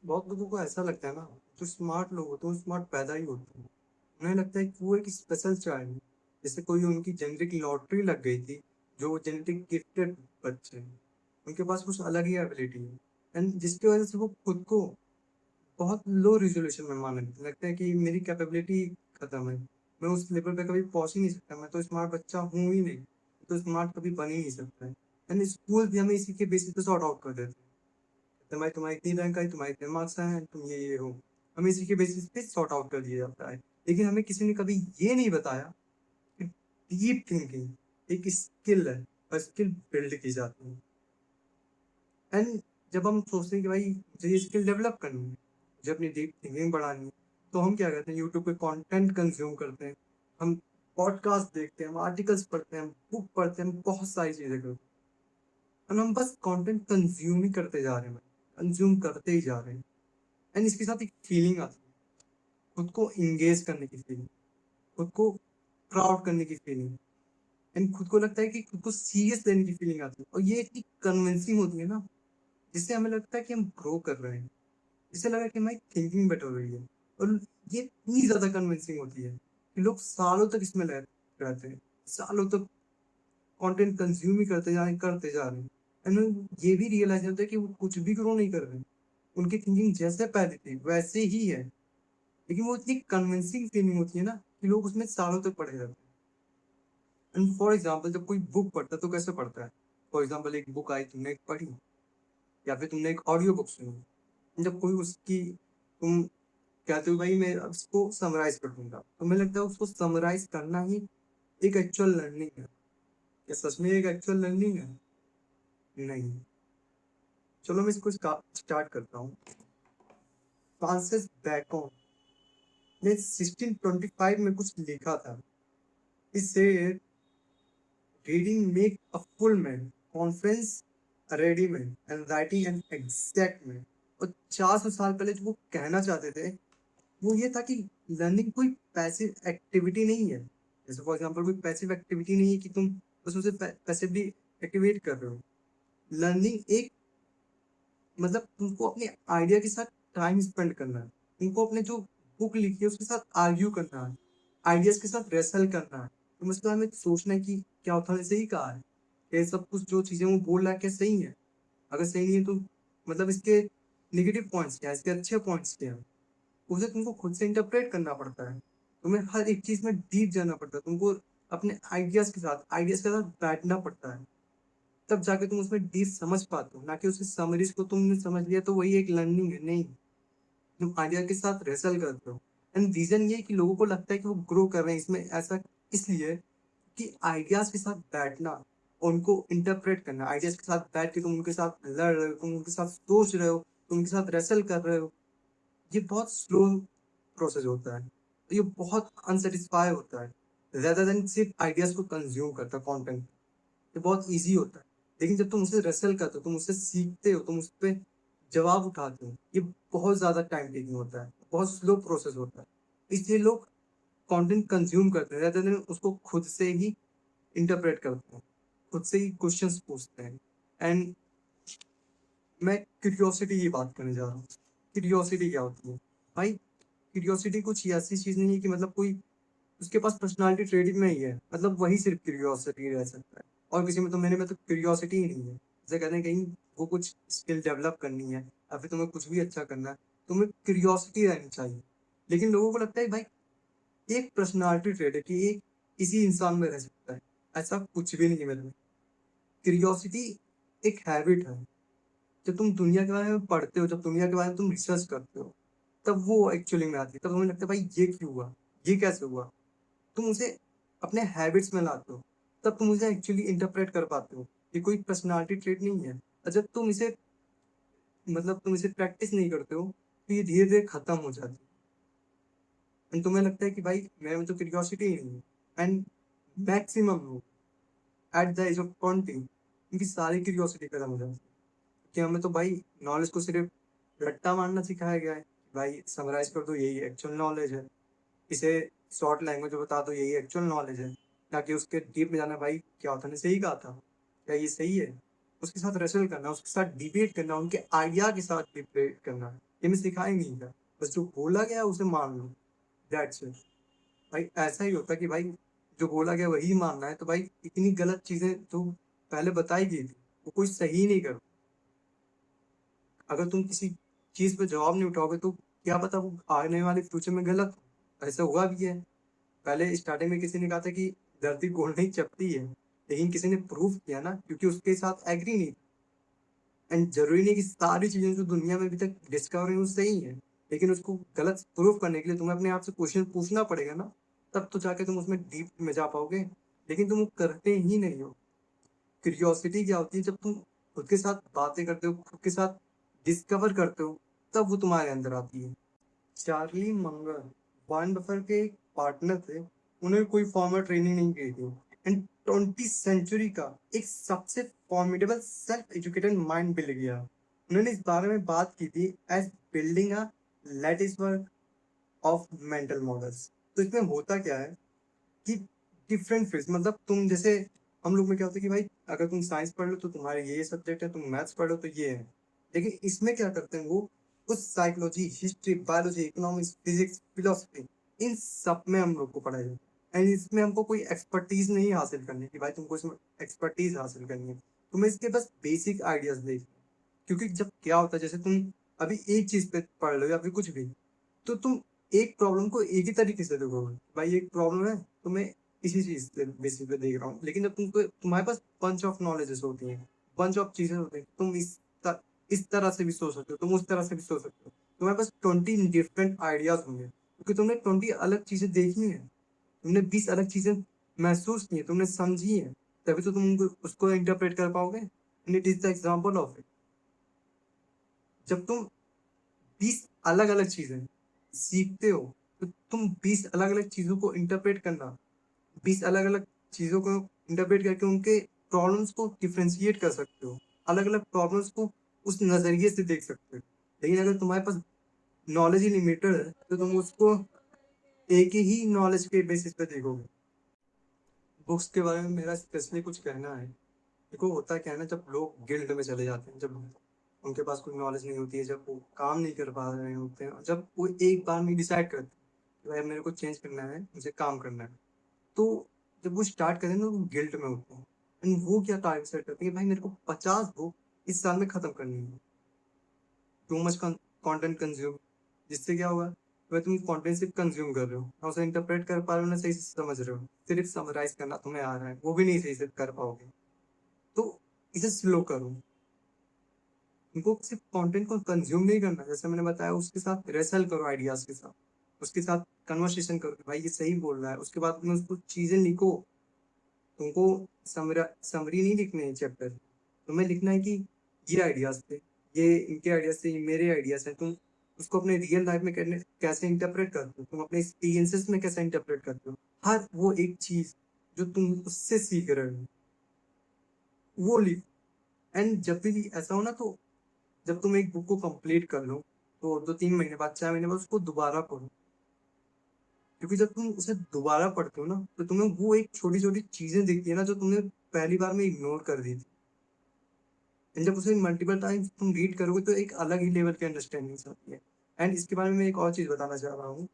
बहुत लोगों को ऐसा लगता है ना, जो स्मार्ट लोग होते हैं वो स्मार्ट पैदा ही होते हैं। उन्हें लगता है कि वो एक स्पेशल चाइल्ड है। जैसे कोई उनकी जेनेटिक लॉटरी लग गई थी, जो जेनेटिक गिफ्टेड बच्चे हैं, उनके पास कुछ अलग ही एबिलिटी है। एंड जिसकी वजह से वो खुद को बहुत लो रिजोल्यूशन में मानने लगता है कि मेरी कैपेबिलिटी खत्म है, मैं उस लेवल पे कभी पहुंच ही नहीं सकता, मैं तो स्मार्ट बच्चा हूँ ही नहीं, तो स्मार्ट कभी बन ही नहीं सकता है। एंड स्कूल भी हमें इसी के बेसिस पे सॉर्ट आउट कर देते हैं। तुम्हारी तुम्हारी इतनी रैंक आई, तुम्हारे इतने मार्क्स आए हैं, तुम ये हो। हमें इसी के बेसिस पे सॉर्ट आउट कर दिया जाता है। लेकिन हमें किसी ने कभी ये नहीं बताया कि डीप थिंकिंग एक स्किल है, और स्किल बिल्ड की जाती है। एंड जब हम सोचते हैं कि भाई मुझे ये स्किल डेवलप करनी है, मुझे अपनी डीप थिंकिंग बढ़ानी है, तो हम क्या करते हैं, यूट्यूब पे कंटेंट कंज्यूम करते हैं, हम पॉडकास्ट देखते हैं, हम आर्टिकल्स पढ़ते हैं, हम बुक पढ़ते हैं, हम बहुत सारी चीजें करते हैं। और हम बस कंटेंट कंज्यूम ही करते जा रहे हैं, कंज्यूम करते ही जा रहे हैं। एंड इसके साथ एक फीलिंग आती है, खुद को इंगेज करने की फीलिंग, खुद को प्राउड करने की फीलिंग, एंड खुद को लगता है कि खुद को सीरियस लेने की फीलिंग आती है। और ये इतनी कन्विंसिंग होती है ना, जिससे हमें लगता है कि हम ग्रो कर रहे हैं, जिससे लगा कि हमारी थिंकिंग बेटर हो रही है। और ये इतनी ज्यादा कन्विंसिंग होती है कि लोग सालों तक इसमें रहते हैं, सालों तक कंटेंट कंज्यूम ही करते जा रहे हैं। एंड ये भी रियलाइज होता है कि वो कुछ भी ग्रो नहीं कर रहे हैं, उनकी थिंकिंग जैसे पहले थी वैसे ही है। लेकिन वो इतनी कन्विंसिंग फीलिंग होती है ना, कि लोग उसमें सालों तक पढ़े रहते हैं। एंड फॉर एग्जाम्पल, जब कोई बुक पढ़ता है तो कैसे पढ़ता है? फॉर एग्जाम्पल, एक बुक आई, तुमने एक पढ़ी, या फिर तुमने एक ऑडियो बुक सुनी, जब कोई उसकी तुम कहते हो भाई मैं अब इसको समराइज कर दूंगा, तो मुझे लगता है उसको समराइज करना ही एक एक्चुअल लर्निंग है। क्या सच में एक एक्चुअल लर्निंग है? नहीं। चलो मैं इसको स्टार्ट करता हूँ। फ्रांसिस बैकन ने 1625 में कुछ लिखा था। इससे reading make a full man, conference ready man, and writing an exact man. और 400 साल पहले जो वो कहना चाहते थे, वो ये था कि लर्निंग कोई पैसिव एक्टिविटी नहीं है। जैसे फॉर एग्जांपल, कोई पैसिव एक्टिविटी नहीं है कि तुम बस उसे पैसिवली एक्टिवेट कर रहे हो। लर्निंग एक, मतलब तुमको अपने आइडिया के साथ टाइम स्पेंड करना है, तुमको अपने जो बुक लिखी है उसके साथ आर्ग्यू करना है, आइडियाज के साथ रेसल करना है। तुम इसके बारे में सोचना है कि क्या होता है, सही कहा है, ये सब कुछ जो चीजें वो बोल रहा है क्या सही है? अगर सही नहीं है तो मतलब इसके नेगेटिव पॉइंट्स क्या है, इसके अच्छे पॉइंट्स क्या है, उसे तुमको खुद से इंटरप्रेट करना पड़ता है। तुम्हें हर एक चीज में डीप जाना पड़ता है, तुमको अपने आइडियाज के साथ बैठना पड़ता है, तब जाके तुम उसमें डीप समझ पाते हो। ना कि उसकी समरीज को तुमने समझ लिया तो वही एक लर्निंग है, नहीं। तुम आइडिया के साथ रेसल करते हो। एंड रीजन ये है कि लोगों को लगता है कि वो ग्रो कर रहे हैं इसमें, ऐसा इसलिए कि आइडियाज के साथ बैठना, उनको इंटरप्रेट करना, आइडियाज के साथ बैठ के तुम उनके साथ लड़ रहे हो, तुम उनके साथ सोच रहे हो, तुम उनके साथ रेसल कर रहे हो, ये बहुत स्लो प्रोसेस होता है। ये बहुत अनसेटिस्फाई होता है, ज्यादा देन सिर्फ आइडियाज को कंज्यूम करता कंटेंट। ये बहुत इजी होता है। लेकिन जब तुम उसे रेसल करते हो, तुम उससे सीखते हो, तुम उस पर जवाब उठाते हो, ये बहुत ज्यादा टाइम टेकिंग होता है, बहुत स्लो प्रोसेस होता है। इसलिए लोग कंटेंट कंज्यूम करते हैं rather than उसको खुद से ही इंटरप्रेट करते हैं, खुद से ही क्वेश्चंस पूछते हैं। एंड मैं क्यूरियोसिटी की बात करने जा रहा हूँ। क्यूरियोसिटी क्या होती है भाई? क्यूरियोसिटी कुछ ऐसी चीज नहीं है कि मतलब कोई उसके पास पर्सनालिटी ट्रेडिंग में ही है, मतलब वही सिर्फ क्यूरियोसिटी रह सकता है, और किसी में तो मेरे में तो क्यूरियोसिटी ही नहीं है। जैसे कहते हैं कहीं वो कुछ स्किल डेवलप करनी है, या फिर तुम्हें कुछ भी अच्छा करना है, तुम्हें क्यूरियोसिटी रहनी चाहिए। लेकिन लोगों को लगता है भाई एक पर्सनालिटी ट्रेड है कि एक किसी इंसान में रह सकता है, ऐसा कुछ भी नहीं है मेरे में। क्यूरियोसिटी एक हैबिट है। जब तुम दुनिया के बारे में पढ़ते हो, जब दुनिया के बारे में तुम रिसर्च करते हो, तब वो एक्चुअली में आती है, तब हमें लगता है भाई ये क्यों हुआ, ये कैसे हुआ। तुम उसे अपने हैबिट्स में लाते हो, तब तुम उसे एक्चुअली इंटरप्रेट कर पाते हो। ये कोई पर्सनालिटी ट्रेट नहीं है। और जब तुम इसे, मतलब तुम इसे प्रैक्टिस नहीं करते हो, तो ये धीरे धीरे खत्म हो जाती है। एंड तुम्हें लगता है कि भाई मेरे में तो क्यूरियोसिटी ही नहीं है। एंड मैक्सिमम लोग एट द एज ऑफ 20 उनकी सारी क्यूरियोसिटी खत्म हो जाती है, कि हमें तो भाई नॉलेज को सिर्फ रट्टा मारना सिखाया गया है। भाई समराइज कर दो, यही एक्चुअल नॉलेज है। इसे शॉर्ट लैंग्वेज में बता दो, यही एक्चुअल नॉलेज है। ना कि उसके डीप में जाना, भाई क्या होता है, सही कहा था, क्या ये सही है? उसके साथ रेसल करना, उसके साथ डिबेट करना, उनके आइडिया के साथ डिबेट करना, ये मैं सिखाया ही नहीं था। बस जो बोला गया उसे मान लो, दैट्स इट। भाई ऐसा ही होता कि भाई जो बोला गया वही मानना है, तो भाई इतनी गलत चीजें तो पहले बताई गई थी, वो कोई सही नहीं कर। अगर तुम किसी चीज पे जवाब नहीं उठाओगे तो क्या पता वो आने वाले फ्यूचर में गलत हो। ऐसा हुआ भी है। पहले स्टार्टिंग में किसी ने कहा था कि धरती गोल नहीं चपटी है, लेकिन किसी ने प्रूफ किया ना, क्योंकि उसके साथ एग्री नहीं। एंड जरूरी नहीं कि सारी चीजें जो दुनिया में अभी तक डिस्कवर हुई वो सही है, लेकिन उसको गलत प्रूफ करने के लिए तुम्हें अपने आप से क्वेश्चन पूछना पड़ेगा ना, तब तो जाके तुम उसमें डीप में जा पाओगे। लेकिन तुम वो करते ही नहीं हो। क्यूरियोसिटी क्या होती है, जब तुम खुद के साथ बातें करते हो, खुद के साथ डिस्कवर करते हो, तब वो तुम्हारे अंदर आती है। चार्ली मंगर वॉरेन बफेट के एक पार्टनर थे। उन्होंने कोई फॉर्मल ट्रेनिंग नहीं की थी, एंड 20वीं सेंचुरी का एक सबसे formidable self educated mind build किया। उन्होंने इस बारे में बात की थी as building a lattice work of mental models. तो इसमें होता क्या है कि डिफरेंट फील्ड, मतलब तुम जैसे हम लोग में क्या होता है कि भाई अगर तुम साइंस पढ़ लो तो तुम्हारे ये सब्जेक्ट है, तुम मैथ्स पढ़ लो तो ये है। लेकिन इसमें क्या करते हैं वो, कुछ psychology, history, biology, economics, physics, philosophy, इन सब में हम लोग को पढ़ाया जाए। एंड इसमें हमको कोई एक्सपर्टीज नहीं हासिल करनी कि भाई तुमको इसमें एक्सपर्टीज हासिल करनी है, तुम्हें इसके बस बेसिक आइडियाज देख। क्योंकि जब क्या होता है, जैसे तुम अभी एक चीज पे पढ़ लो या फिर कुछ भी, तो तुम एक प्रॉब्लम को एक ही तरीके से देखोगे, भाई एक प्रॉब्लम है तो मैं इसी चीज पे बेसिस पे देख रहा हूँ। लेकिन जब तुमको तुम्हारे पास बंच ऑफ नॉलेजेस होती हैं, बंच ऑफ चीजें होती हैं, तुम इस तरह से भी सोच सकते हो, तुम उस तरह से भी सोच सकते हो। तुम्हारे पास 20 डिफरेंट आइडियाज होंगे, क्योंकि तुमने 20 अलग चीजें देखी हैं, तुमने 20 अलग चीजें महसूस की है, तुमने समझी है, तभी तो तुम उसको इंटरप्रेट कर पाओगे। And it is the example of it. जब तुम 20 अलग अलग चीजें सीखते हो, तो तुम 20 अलग अलग चीजों को इंटरप्रेट करना, 20 अलग अलग चीजों को इंटरप्रेट करके उनके प्रॉब्लम्स को डिफ्रेंशिएट कर सकते हो, अलग अलग प्रॉब्लम्स को उस नजरिए से देख सकते हो। लेकिन अगर तुम्हारे पास नॉलेज ही लिमिटेड है तो तुम उसको एक ही नॉलेज के बेसिस पे देखोगे। बुक्स के बारे में मेरा स्पेशली कुछ कहना है। देखो होता क्या है ना, जब लोग गिल्ड में चले जाते हैं, जब उनके पास कोई नॉलेज नहीं होती है, जब वो काम नहीं कर पा रहे होते हैं, जब वो एक बार में डिसाइड करते हैं कि भाई मेरे को चेंज करना है, मुझे काम करना है, तो जब वो स्टार्ट करें ना वो गिल्ट में होते हैं। एंड वो क्या टारगेट सेट करते हैं कि भाई मेरे को 50 बुक इस साल में खत्म करनी है। टू मच कंटेंट कंज्यूम, जिससे क्या होगा, वह तुम कंटेंट सिर्फ कंज्यूम कर रहे हो ना, उसे इंटरप्रेट कर पा रहे हो ना, सही से समझ रहे हो, सिर्फ समराइज करना तुम्हें आ रहा है, वो भी नहीं सही से कर पाओगे। तो इसे स्लो करो। उनको सिर्फ कंटेंट को कंज्यूम नहीं करना, जैसे मैंने बताया, उसके साथ रेसल करो आइडियाज के साथ, उसके साथ कन्वर्सेशन करो कि भाई ये सही बोल रहा है, उसके बाद में उसको चीजें लिखो। तुमको समरी नहीं लिखने हैं चैप्टर, तुम्हें लिखना है कि ये आइडियाज थे, ये इनके आइडियाज थे, ये मेरे आइडियाज हैं। तुम उसको अपने रियल लाइफ में कैसे इंटरप्रेट करते हो, तुम अपने एक्सपीरियंसेस में कैसे इंटरप्रेट करते हो, हर वो एक चीज जो तुम उससे सीख रहे हो वो लिख। एंड जब भी ऐसा हो ना, तो जब तुम एक बुक को कंप्लीट कर लो, तो 2-3 महीने बाद, 4 महीने बाद उसको दोबारा पढ़ो। क्योंकि जब तुम उसे दोबारा पढ़ते हो ना, तो तुम्हें वो एक छोटी छोटी चीजें दिखती है ना, जो तुमने पहली बार में इग्नोर कर दी थी। एंड जब उसे मल्टीपल टाइम्स तुम रीड करोगे तो एक अलग ही लेवल की अंडरस्टैंडिंग आती है। एंड इसके बारे में मैं एक और चीज बताना चाह रहा हूँ।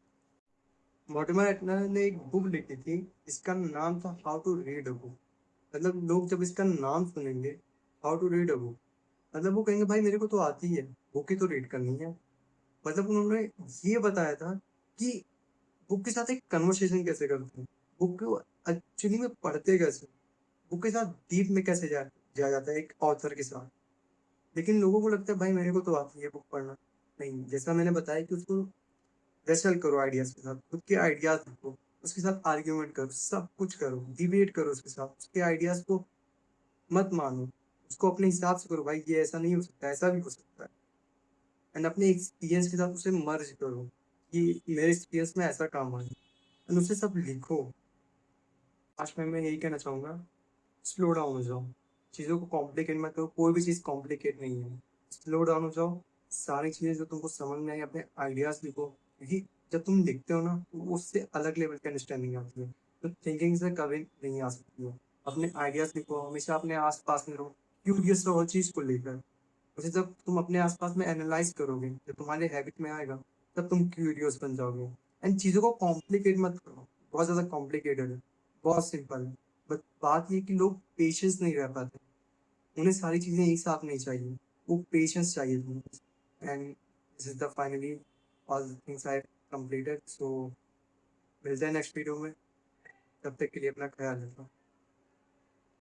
मोर्टिमर एटनर ने एक बुक लिखी थी, इसका नाम था how to read a book. मतलब लोग जब इसका नाम सुनेंगे, how to read a book, मतलब वो कहेंगे भाई मेरे को तो आती है, बुक ही तो रीड करनी है। मतलब उन्होंने ये बताया था कि बुक के साथ एक कन्वर्सेशन कैसे करते हैं, बुक को एक्चुअली में पढ़ते कैसे, बुक के साथ डीप में कैसे जाया जाता है एक ऑथर के साथ। लेकिन लोगों को लगता है भाई मेरे को तो आती है बुक पढ़ना। नहीं, जैसा मैंने बताया कि उसको रेसल करो आइडियाज के साथ, खुद के आइडियाज लिखो, उसके साथ आर्ग्यूमेंट करो, सब कुछ करो, डिबेट करो उसके साथ, उसके आइडियाज को मत मानो, उसको अपने हिसाब से करो, भाई ये ऐसा नहीं हो सकता, ऐसा भी हो सकता है। एंड अपने एक्सपीरियंस के साथ उसे मर्ज करो कि मेरे एक्सपीरियंस में ऐसा काम आया, एंड उसे सब लिखो। लास्ट में मैं यही कहना चाहूंगा, स्लो डाउन हो जाओ, चीज़ों को कॉम्प्लिकेट मत करो, कोई भी चीज़ कॉम्प्लिकेट नहीं है। स्लो डाउन हो जाओ, सारी चीज़ें जो तुमको समझ में आई अपने आइडियाज लिखो, क्योंकि जब तुम लिखते हो ना तो उससे अलग लेवल की अंडरस्टैंडिंग आती है, तो थिंकिंग से कभी नहीं आ सकती है। अपने आइडियाज लिखो, हमेशा अपने आस पास में रहो, क्यूरियस रहो हर चीज को लेकर। उसे जब तुम अपने आसपास में एनालाइज करोगे, जब तुम्हारे हैबिट में आएगा, तब तुम क्यूरियस बन जाओगे। एंड चीज़ों को कॉम्प्लिकेट मत करो, बहुत ज़्यादा कॉम्प्लिकेटेड है, बहुत सिंपल है। बट बात ये कि लोग पेशेंस नहीं रह पाते, उन्हें सारी चीज़ें एक साथ नहीं चाहिए, वो पेशेंस चाहिए तुम्हें। And this is the finally all things I completed. So मिलते हैं नेक्स्ट वीडियो में, तब तक के लिए अपना ख्याल रखो।